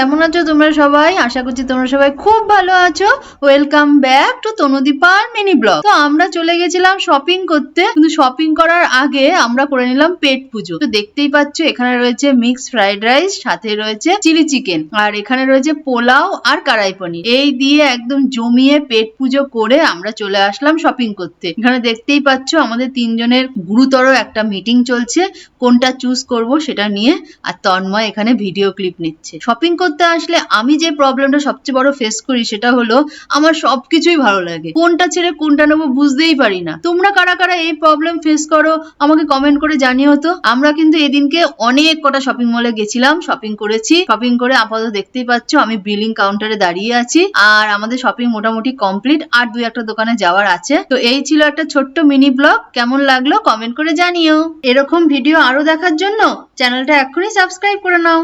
কেমন আছো তোমরা সবাই? আশা করছি তোমরা সবাই খুব ভালো আছো। ওয়েলকাম ব্যাক টু তনুদীপার মিনি ব্লগ। তো আমরা চলে গেছিলাম শপিং করতে, কিন্তু শপিং করার আগে আমরা করে নিলাম পেট পুজো। তো দেখতেই পাচ্ছ এখানে রয়েছে মিক্সড ফ্রাইড রাইস, সাথে রয়েছে চিলি চিকেন, আর এখানে রয়েছে পোলাও আর কড়াই পনির। এই দিয়ে একদম জমিয়ে পেট পুজো করে আমরা চলে আসলাম শপিং করতে। এখানে দেখতেই পাচ্ছ আমাদের তিনজনের গুরুতর একটা মিটিং চলছে, কোনটা চুজ করব সেটা নিয়ে। আর তন্ময় এখানে ভিডিও ক্লিপ নিচ্ছে। শপিং করতে আসলে আমি যে প্রবলেমটা সবচেয়ে বড় ফেস করি সেটা হলো আমার সবকিছুই ভালো লাগে, কোনটা ছেড়ে কোনটা নেবো বুঝতেই পারি না। তোমরা কারা কারা এই প্রবলেম ফেস করো আমাকে কমেন্ট করে জানিও তো। আমরা কিন্তু এদিনকে অনেক কটা শপিং মলে গেছিলাম, শপিং করেছি। শপিং করে আপাতত দেখতেই পাচ্ছ আমি বিলিং কাউন্টারে দাঁড়িয়ে আছি, আর আমাদের শপিং মোটামুটি কমপ্লিট, আর দুই একটা দোকানে যাওয়ার আছে। তো এই ছিল একটা ছোট্ট মিনি ব্লগ, কেমন লাগলো কমেন্ট করে জানিও। এরকম ভিডিও আরো দেখার জন্য চ্যানেলটা এক্ষুনি সাবস্ক্রাইব করে নাও।